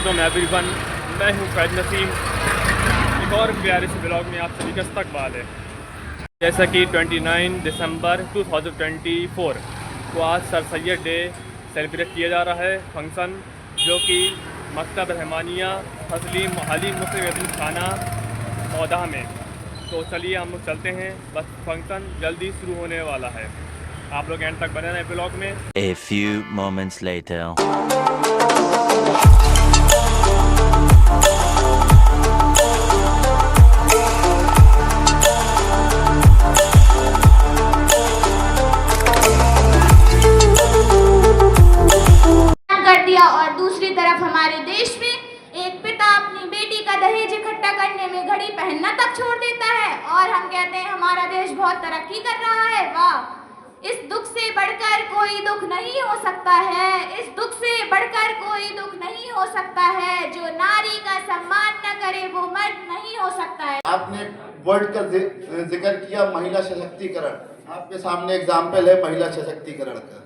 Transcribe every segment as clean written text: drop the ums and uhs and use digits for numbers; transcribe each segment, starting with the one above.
अस्सलाम एवरीवन, मैं हूं फैज नसीम। एक और प्यारे से ब्लॉग में आप सभी का इस्तकबाल है। जैसा कि 29 दिसंबर 2024 को आज सर सैयद डे सेलिब्रेट किया जा रहा है फंक्शन, जो कि मकतब रहमानिया फजली मोहाली मुस्लिम यतीम खाना मौदा में। तो चलिए हम लोग चलते हैं, बस फंक्शन जल्दी शुरू होने वाला है। आप लोग एंड तक बने रहें ब्लॉग में। A few moments later. कर दिया और दूसरी तरफ हमारे देश में एक पिता अपनी बेटी का दहेज इकट्ठा करने में घड़ी पहनना तक छोड़ देता है और हम कहते हैं हमारा देश बहुत तरक्की कर रहा है। वाह, इस दुख से बढ़कर कोई दुख नहीं हो सकता है, इस दुख से बढ़कर कोई दुख नहीं हो सकता है। जो नारी का सम्मान न करे वो मर्द नहीं हो सकता है। आपने वर्ड का जिक्र किया महिला सशक्तिकरण, आपके सामने एग्जाम्पल है महिला सशक्तिकरण का।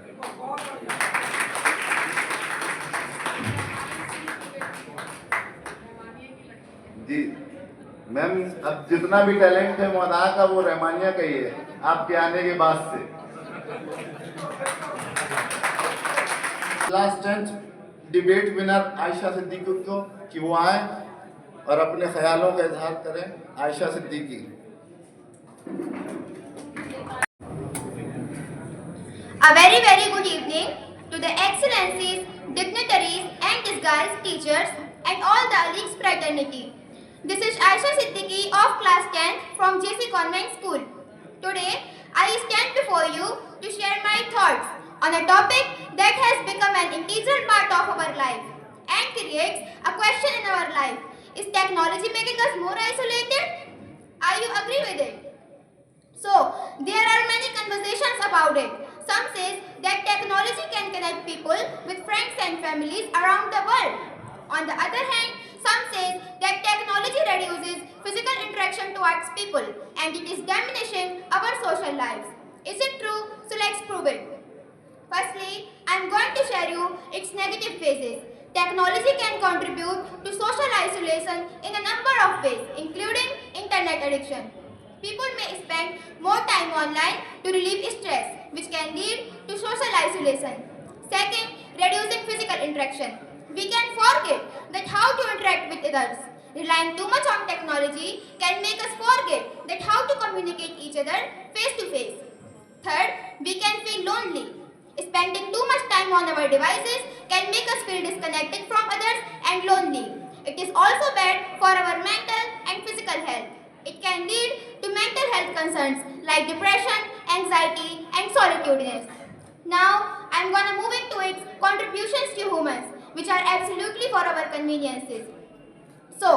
जी मैम, अब जितना भी टैलेंट है मौदा का वो रहमानिया का ही है आपके आने के बाद से। Class 10 debate winner Ayesha Siddiqui को कि वो आए और अपने ख्यालों का इजहार करें। Ayesha Siddiqui. A very good evening to the excellencies, dignitaries and disguised teachers and all the League's fraternity. This is Aisha Siddiqui of class 10 from JC Convent School. Today, I stand before you to share my thoughts on a topic that has become an integral part of our life and creates a question in our life. Is technology making us more isolated? Are you agree with it? So, there are many conversations about it. Some says that technology can connect people with friends and families around the world. On the other hand, some says that technology reduces physical interaction towards people and it is diminishing our social lives. Is it true? So let's prove it. Firstly, I am going to share you its negative phases. Technology can contribute to social isolation in a number of ways, including internet addiction. People may spend more time online to relieve stress, which can lead to social isolation. Second, reducing physical interaction. We can forget that how to interact with others. Relying too much on technology can make us forget that how to communicate each other face to face. Third, we can feel lonely. Spending too much time on our devices can make us feel disconnected from others and lonely. It is also bad for our mental and physical health. It can lead to mental health concerns like depression, anxiety, and solitudeness. Now, I am going to move into its contributions to humans, which are absolutely for our conveniences. So,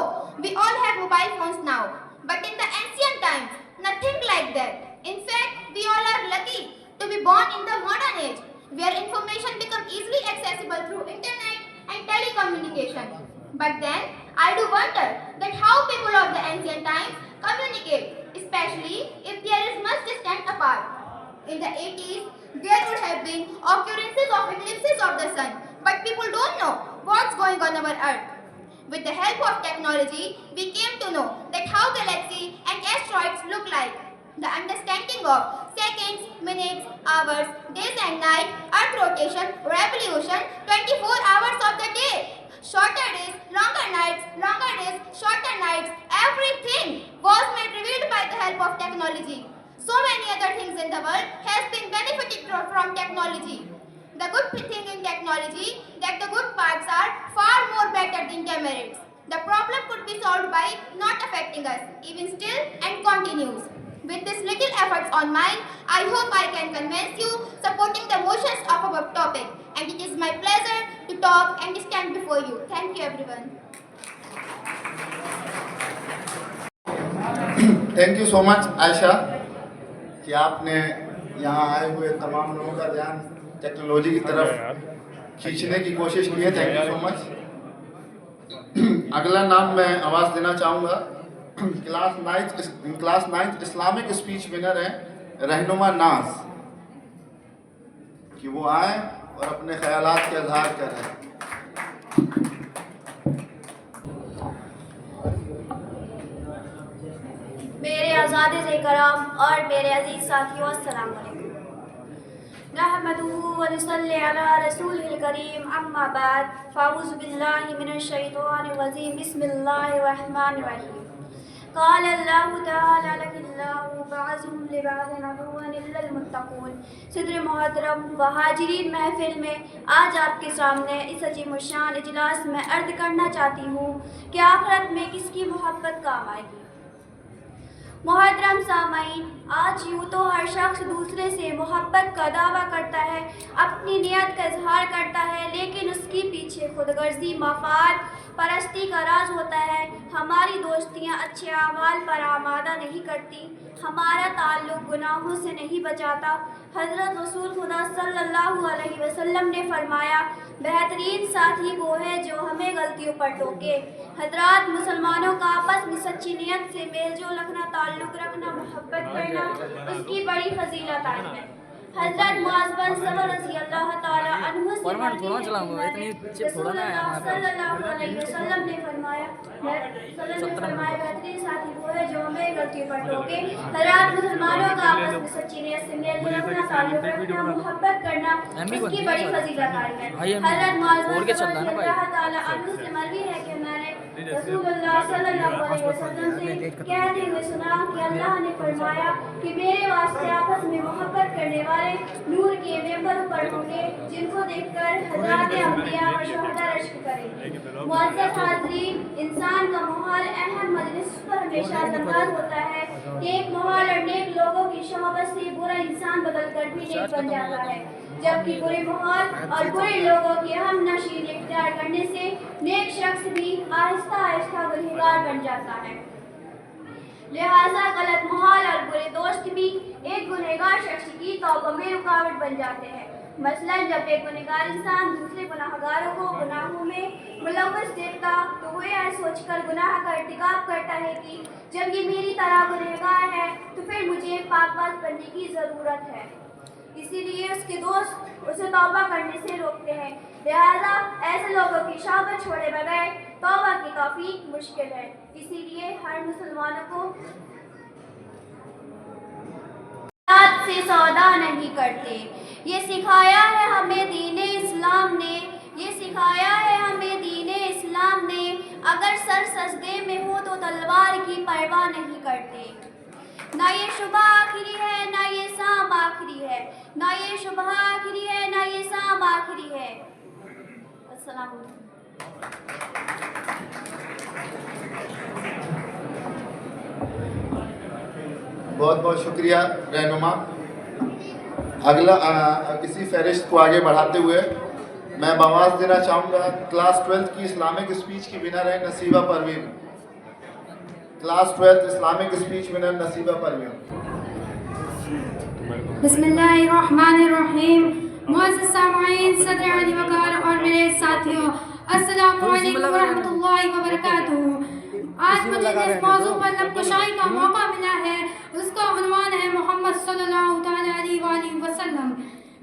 we all have mobile phones now, but in the ancient times, nothing like that. In fact, we all are lucky to be born in the modern age, where information becomes easily accessible through internet and telecommunication. But then, I do wonder that how people of the ancient times communicate, especially if there is much distance apart. In the 80s, there would have been occurrences of eclipses of the sun, but people don't know what's going on our earth. With the help of technology, we came to know that how galaxies and asteroids look like. The understanding of seconds, minutes, hours, days and nights, earth rotation, revolution, 24 hours of the day, shorter days, longer nights, longer days, shorter nights, everything was made revealed by the help of technology. So many other things in the world has been benefited from technology. The good thing in technology that the good parts are far more better than demerits. The problem could be solved by not affecting us, even still, and continues. With this little efforts on mine, I hope I can convince you supporting the motions of our topic. And it is my pleasure to talk and stand before you. Thank you everyone. Thank you so much Ayesha कि आपने यहाँ आए हुए तमाम लोगों का ध्यान technology की तरफ खींचने की कोशिश की है। Thank you so much. अगला नाम मैं आवाज़ देना चाहूँगा। क्लास 9 इस्लामिक स्पीच विनर है रहनुमा नाज, कि वो आए और अपने ख्यालात का इजहार करें। अज़ाज़ कराम और मेरे अजीज़ साथियों, अस्सलाम वालेकुम। नहमदुहु व नसल्ली अला रसूलिल करीम, अम्मा बाद, फ़अऊज़ु बिल्लाहि मिनश शैतानिर रजीम, बिस्मिल्लाहिर रहमानिर रहीम। क़ाल अल्लाहु तआला लकिल्लाहु बअज़ुहुम लिबअज़िन अदुव्वन इल्लल मुत्तक़ून। सदर मोहतरम व हाजिरीन महफ़िल में आज आपके सामने इस अजीम शान इजलास में अर्ज़ करना चाहती हूँ कि आखिरत में किसकी मोहब्बत काम आएगी। मोहतरम सामाईन, आज यूँ तो हर शख्स दूसरे से मोहब्बत का दावा करता है, अपनी नियत का इजहार करता है, लेकिन उसके पीछे खुदगर्जी, मफाद परस्ती का राज होता है। हमारी दोस्तियाँ अच्छे अमाल पर आमादा नहीं करती, हमारा ताल्लुक़ गुनाहों से नहीं बचाता। हज़रत रसूल खुदा सल्लल्लाहु अलैहि वसल्लम ने फरमाया, बेहतरीन साथी वो है जो हमें गलतियों पर टोके। हज़रात, मुसलमानों का आपस में सच्ची नियत से मेलजोल रखना, ताल्लुक़ रखना, मोहब्बत करना उसकी बड़ी फजीलत आई है। हज़रत मुआज़ बिन जबल रज़ी अल्लाह ताला अन्हु से सल्लल्लाहु अलैहि वसल्लम ने फरमाया, बेहतरीन साथी वो है जो हमें गलतियों पर टोके। हज़रात, मुसलमानों का आपस में सच्ची नियत से मेलजोल रखना, ताल्लुक़ रखना, मोहब्बत करना उसकी बड़ी फजीलत आई है। हज़रत मुआज़ बिन जबल रज़ी अल्लाह ताला अन्हु से मरवी है कि मैंने रसूलुल्लाह सल्लल्लाहु अलैहि वसल्लम से कहते हुए सुना कि अल्लाह ने फरमाया कि मेरे वास्ते आपस में मोहब्बत करने वाले नूर के मेंबर पर होंगे, जिनको देखकर हज़रात अंबिया व शुहदा रश्क करेंगे। मुअज़्ज़ज़ हाज़रीन, इंसान का मोहाल अहम मजलिस पर हमेशा दरकार होता है कि एक मोहाल और नेक लोगों की शौबत से बुरा इंसान बदलकर भी नेक बन जाता है, जबकि बुरे माहौल और बुरे लोगों की हम नशीन इख्तियार करने से नेक शख्स भी आहिस्ता आहिस्ता गुनहगार बन जाता है। लिहाजा गलत माहौल और बुरे दोस्त भी एक गुनहगार शख्स की तौबा में रुकावट बन जाते हैं। मसलन, जब एक गुनहगार इंसान दूसरे गुनाहगारों को गुनाहों में मुलव्वस देखता तो वह यह सोचकर गुनाह का इर्तिकाब करता है कि जब ये मेरी तरह गुनहगार है तो फिर मुझे पाकबाज बनने की ज़रूरत है। इसीलिए उसके दोस्त उसे तौबा करने से रोकते हैं। लिहाजा ऐसे लोगों की शौबत छोड़े बगैर तौबा की तौफीक मुश्किल है। इसीलिए हर मुसलमानों को से सौदा नहीं करते, ये सिखाया है हमें दीने इस्लाम ने, ये सिखाया है हमें दीने इस्लाम ने। अगर सर सजदे में हो तो तलवार की परवाह नहीं करते। ना ये शुबह आखिरी है ना ये शाम आखिरी है, ना ये शुबह आखिरी है ना ये शाम आखिरी है। अस्सलाम वालेकुम। बहुत बहुत शुक्रिया रहनुमा। अगला इसी फहरिस्त को आगे बढ़ाते हुए मैं आवाज़ देना चाहूँगा क्लास 12 की इस्लामिक स्पीच की विनर है Nasiba Parveen. Class 12 Islamic speech winner Nasiba Parveen. बिस्मिल्लाहिर्रहमानिर्रहीम। मुअज़्ज़ज़ सामाईन, सदर अली वक़ार और मेरे साथियों, अस्सलामु अलैकुम व रहमतुल्लाहि व बरकातुहू। आज मुझे जिस मौजू पर नक़्शबाज़ी का मौका मिला है उसका उन्वान है मोहम्मद सल्लल्लाहु अलैहि वसल्लम।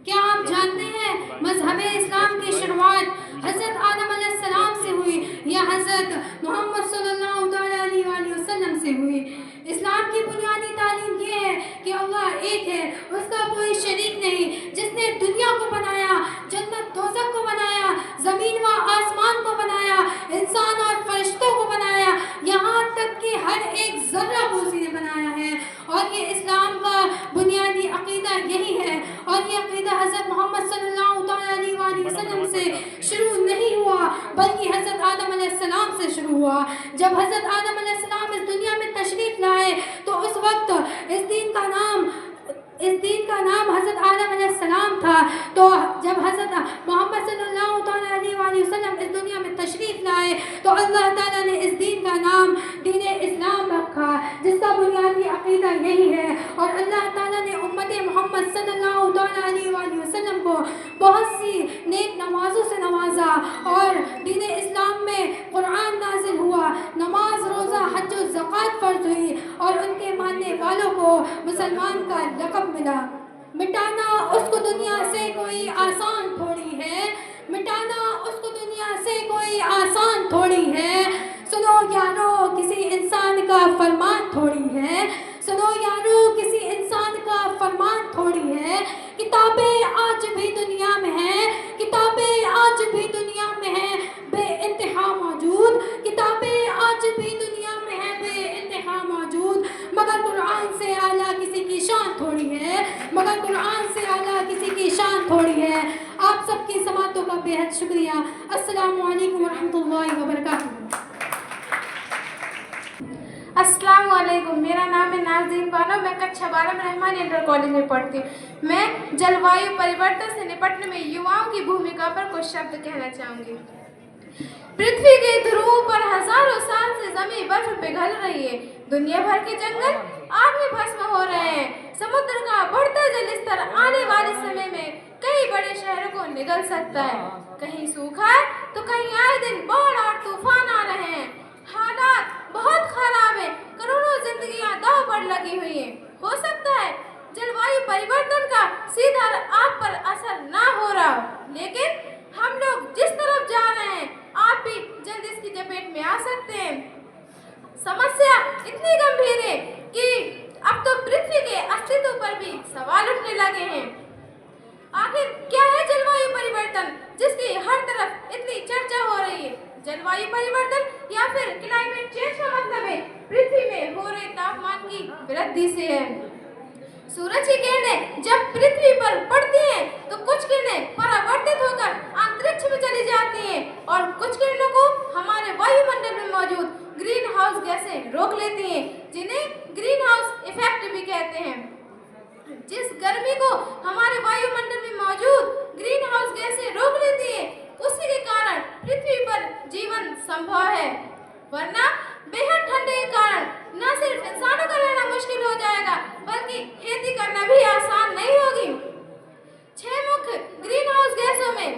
क्या आप जानते हैं मज़हब इस्लाम की शुरुआत हज़रत आदम अलैहिस्सलाम से हुई या हज़रत मोहम्मद सल्लल्लाहु अलैहि वसल्लम से हुई? इस्लाम की बुनियादी तालीम ये है कि अल्लाह एक है, उसका कोई शरीक नहीं। जिसने दुनिया को बनाया, जन्नत दोज़ख को बनाया, ज़मीन व आसमान को बनाया, इंसान और फरिश्तों को बनाया, यहाँ तक कि हर एक ज़र्रा को उसी ने बनाया है। और ये इस्लाम का बुनियादी अक़ीदा यही है। और ये अक़ीदा हज़रत मोहम्मद सल्लल्लाहु अलैहि वसल्लम से शुरू नहीं हुआ बल्कि हज़रत आदम अलैहिस्सलाम से शुरू हुआ। जब हज़रत आदम अलैहिस्सलाम इस दुनिया में तशरीफ़ लाए तो उस वक्त इस दीन का नाम हज़रत आदम अलैहिस्सलाम था। तो जब हज़रत मोहम्मद सल्लल्लाहु अलैहि वसल्लम इस दुनिया में तशरीफ़ लाए तो अल्लाह ताला ने इस दीन का नाम दीन इस्लाम रखा, जिसका बुनियादी अक़ीदा यही है। और अल्लाह ताला ने उम्मत मोहम्मद सल्लल्लाहु अलैहि वसल्लम को बहुत सी नेक नमाज़ों से नवाजा और दीन इस्लाम में कुरान नाजिल हुआ, नमाज, रोज़ा, हज और ज़कात फ़र्ज़ हुई और उनके मानने वालों को मुसलमान का लक़ब मिला। मिटाना उसको दुनिया से कोई आसान थोड़ी है, मिटाना उसको दुनिया से कोई आसान थोड़ी है। सुनो यारो, किसी इंसान का फरमान थोड़ी है। सुनो किताबें आज भी दुनिया में हैं, किताबें आज भी दुनिया में हैं बेइंतहा मौजूद, किताबें आज भी दुनिया में हैं बेइंतहा मौजूद, मगर कुरान से आला किसी की शान थोड़ी है, मगर कुरान से आला किसी की शान थोड़ी है। आप सबकी समातों का बेहद शुक्रिया। अस्सलामु अलैकुम वरहमतुल्लाहि वबरकातुहू। अस्सलाम वालेकुम, मेरा नाम है नाज़रीन बानो, मैं कक्षा 12 में रहमानी इंटर कॉलेज में पढ़ती हूँ। मैं जलवायु परिवर्तन से निपटने में युवाओं की भूमिका पर कुछ शब्द कहना चाहूँगी। पृथ्वी के ध्रुवों पर हजारों साल से जमीन बर्फ पिघल रही है, दुनिया भर के जंगल आग में भस्म हो रहे हैं, समुद्र का बढ़ता जल स्तर आने वाले समय में कई बड़े शहरों को निगल सकता है, कहीं सूखा है तो कहीं आए दिन बाढ़ और तूफान आ रहे हैं। हालात बहुत खराब है, करोड़ों जिंदगियां दांव पर लगी हुई हैं। हो सकता है जलवायु परिवर्तन का सीधा आप पर असर ना हो रहा हो, लेकिन हम लोग जिस तरफ जा रहे हैं आप भी जल्द इसकी चपेट में आ सकते हैं। समस्या इतनी गंभीर है कि अब तो पृथ्वी के अस्तित्व पर भी सवाल उठने लगे हैं। आखिर क्या है जलवायु परिवर्तन जिसकी हर तरफ इतनी चर्चा हो रही है? जलवायु परिवर्तन या फिर क्लाइमेट चेंज का मतलब है पृथ्वी में हो रहे तापमान की वृद्धि से है। सूरज की किरणें जब पृथ्वी पर पड़ती हैं तो कुछ किरणें परावर्तित होकर अंतरिक्ष में चली जाती हैं और कुछ किरणों को हमारे वायुमंडल में मौजूद ग्रीन हाउस गैसें रोक लेती हैं, जिन्हें ग्रीन हाउस इफेक्ट भी कहते हैं। जिस गर्मी को हमारे वायुमंडल में मौजूद ग्रीन हाउस गैसें रोक लेती हैं, उसी के कारण पृथ्वी पर जीवन संभव है, वरना बेहद ठंडे के कारण न सिर्फ इंसानों का रहना मुश्किल हो जाएगा बल्कि खेती करना भी आसान नहीं होगी। 6 मुख्य ग्रीन हाउस गैसों में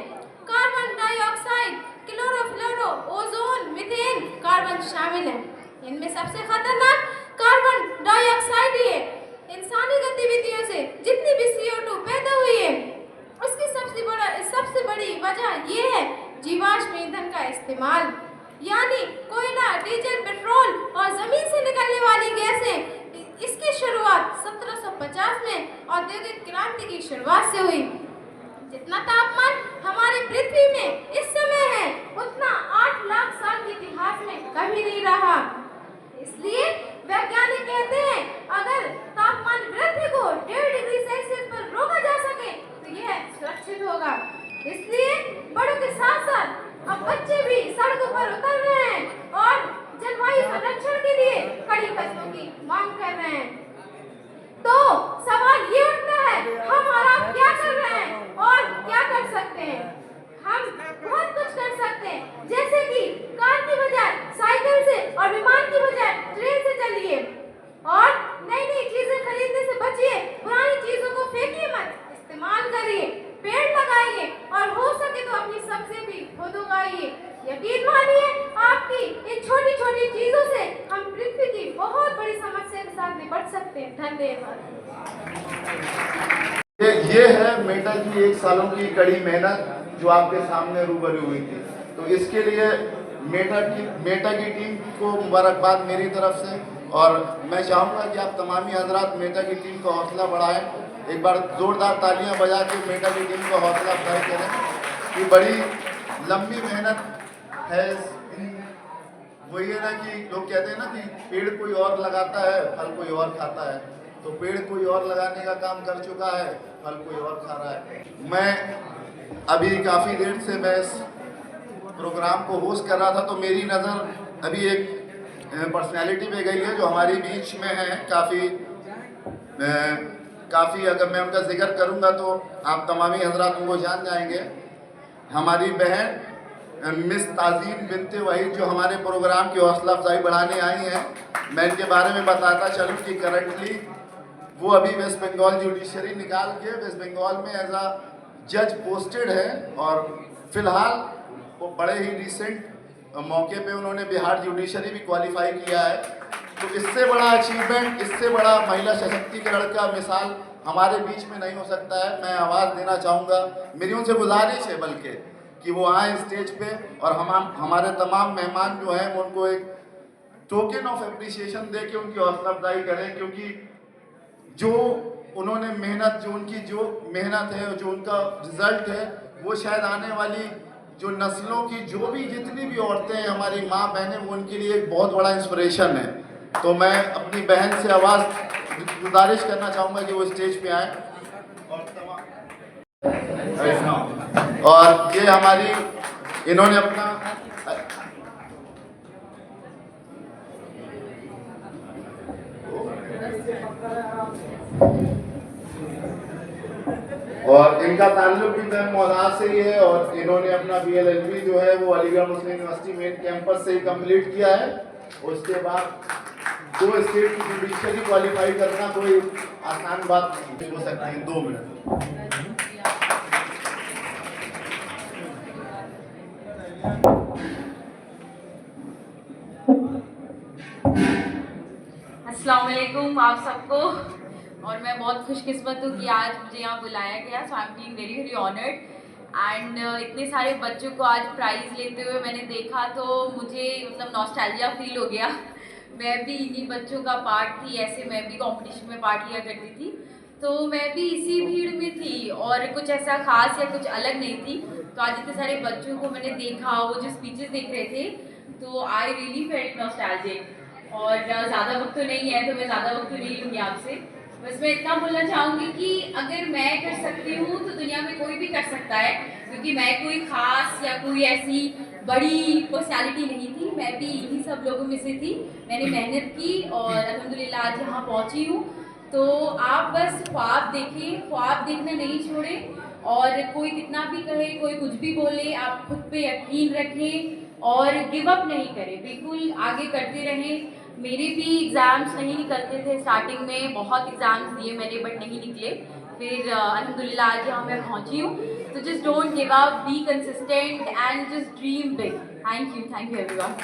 carbon dioxide, chlorofluoro, ozone, methane, carbon शामिल है। इनमें सबसे खतरनाक कार्बन डाइऑक्साइड ही है। इंसानी गतिविधियों से जितनी भी CO2 पैदा हुई है उसकी सबसे बड़ी वजह ये है जीवाश्म ईंधन का इस्तेमाल, यानी कोयला, डीजल, पेट्रोल और जमीन से निकलने वाली गैसें। इसकी शुरुआत 1750 में औद्योगिक क्रांति की शुरुआत से हुई। जितना तापमान हमारे पृथ्वी में इस समय है उतना 8 लाख साल के इतिहास में कभी नहीं रहा। इसलिए वैज्ञानिक कहते हैं अगर तापमान वृद्धि को 1.5 डिग्री सेल्सियस पर रोका जा सके तो यह सुरक्षित होगा। इसलिए बड़ों के साथ साथ अब बच्चे भी सड़कों पर उतर रहे हैं और जलवायु संरक्षण के लिए कड़ी कदमों की मांग कर रहे हैं। तो सवाल ये उठता है हम और आप क्या कर रहे हैं और क्या कर सकते हैं? हम बहुत कुछ कर सकते हैं, जैसे कि कार की बजाय साइकिल से और विमान की बजाय ट्रेन से चलिए और नई नई चीजें खरीदने से बचिए, पुरानी चीजों को फेंकिए मत, इस्तेमाल करिए, पेड़ लगाइए और हो सके तो अपनी सब्जी भी खुद उगाइए। यकीन मानिए आपकी इन छोटी छोटी चीजों से हम पृथ्वी की बहुत बड़ी समस्या के साथ निपट सकते हैं। धन्यवाद। ये है मेटा की 1 सालों की कड़ी मेहनत जो आपके सामने रूबरू हुई थी। तो इसके लिए मेटा की टीम को मुबारकबाद मेरी तरफ से, और मैं चाहूँगा कि आप तमामी हजरात मेटा की टीम का हौसला बढ़ाएं। एक बार जोरदार तालियां बजा के मेटा की टीम का हौसला अफजाई करें। ये बड़ी लंबी मेहनत है। वही है ना कि लोग कहते हैं ना कि पेड़ कोई और लगाता है फल कोई और खाता है, तो पेड़ कोई और लगाने का काम कर चुका है, फल कोई और खा रहा है। मैं अभी काफ़ी देर से मैं इस प्रोग्राम को होस्ट कर रहा था, तो मेरी नज़र अभी एक पर्सनैलिटी पे गई है जो हमारी बीच में है। काफ़ी अगर मैं उनका जिक्र करूंगा तो आप तमामी हजरात उनको जान जाएंगे। हमारी बहन मिस ताज़ीन बिनते वहीद जो हमारे प्रोग्राम की हौसला अफजाई बढ़ाने आई हैं। मैं इनके बारे में बताता चलूँ कि करंटली वो अभी वेस्ट बंगाल जुडिशरी निकाल के वेस्ट बंगाल में एज अ जज पोस्टेड है, और फिलहाल वो बड़े ही रिसेंट मौके पे उन्होंने बिहार जुडिशरी भी क्वालिफाई किया है। तो इससे बड़ा अचीवमेंट, इससे बड़ा महिला सशक्तिकरण का मिसाल हमारे बीच में नहीं हो सकता है। मैं आवाज़ देना चाहूँगा, मेरी उनसे गुजारिश है बल्कि कि वो आए स्टेज पे और हमारे तमाम मेहमान जो हैं वो उनको एक टोकन ऑफ एप्रिसिएशन दे के उनकी हौसला अफजाई करें, क्योंकि जो उन्होंने मेहनत, जो उनकी जो मेहनत है, जो उनका रिजल्ट है, वो शायद आने वाली जो नस्लों की जो भी जितनी भी औरतें हैं, हमारी माँ बहनें, वो उनके लिए एक बहुत बड़ा इंस्पिरेशन है। तो मैं अपनी बहन से गुजारिश करना चाहूँगा कि वो स्टेज पे आए और ये हमारी, इन्होंने अपना और इनका ताल्लुक भी मैम मौलाना से ही है और इन्होंने अपना BLLB जो है वो अलीगढ़ मुस्लिम यूनिवर्सिटी मेन कैंपस से ही कंप्लीट किया है। उसके बाद 2 स्टेट की जुडिशरी क्वालिफाई करना कोई आसान बात नहीं हो सकती है। 2 मिनट। अस्सलाम वालेकुम आप सबको। और मैं बहुत खुशकिस्मत हूँ कि आज मुझे यहाँ बुलाया गया, so I am feeling very very honoured. And इतने सारे बच्चों को आज प्राइज़ लेते हुए मैंने देखा तो मुझे मतलब नॉस्टैल्जिया फील हो गया। मैं भी इन्हीं बच्चों का पार्ट थी, ऐसे मैं भी कंपटीशन में पार्ट लिया करती थी, तो मैं भी इसी भीड़ में थी और कुछ ऐसा खास या कुछ अलग नहीं थी। तो आज इतने सारे बच्चों को मैंने देखा, वो जो स्पीचेस देख रहे थे, तो आई रियली फेल्ट नॉस्टैल्जिक। और ज़्यादा वक्त तो नहीं है तो मैं ज़्यादा वक्त तो नहीं लूँगी आपसे। बस मैं इतना बोलना चाहूँगी कि अगर मैं कर सकती हूँ तो दुनिया में कोई भी कर सकता है, क्योंकि मैं कोई ख़ास या कोई ऐसी बड़ी पर्सनालिटी नहीं थी, मैं भी इन्हीं सब लोगों में से थी। मैंने मेहनत की और अल्हम्दुलिल्लाह आज यहाँ पहुँची हूँ। तो आप बस ख्वाब देखें, ख्वाब देखना नहीं छोड़ें, और कोई कितना भी कहे, कोई कुछ भी बोले, आप खुद पे यकीन रखें और गिव अप नहीं करें, बिल्कुल आगे करते रहें। मेरे भी एग्ज़ाम्स नहीं निकलते थे स्टार्टिंग में, बहुत एग्ज़ाम्स दिए मैंने बट नहीं निकले। फिर अल्हम्दुलिल्लाह आज यहाँ मैं पहुँची हूँ। तो just don't give up, be consistent and just dream big. Thank you everyone.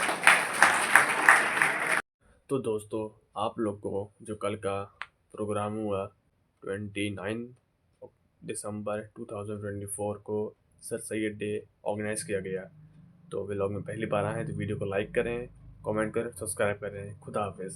तो दोस्तों, आप लोग को जो कल का प्रोग्राम हुआ 29 दिसंबर 2024 को सर सैयद डे ऑर्गेनाइज किया गया, तो व्लॉग में पहली बार आए हैं तो वीडियो को लाइक करें, कमेंट करें, सब्सक्राइब करें। खुदा हाफिज़।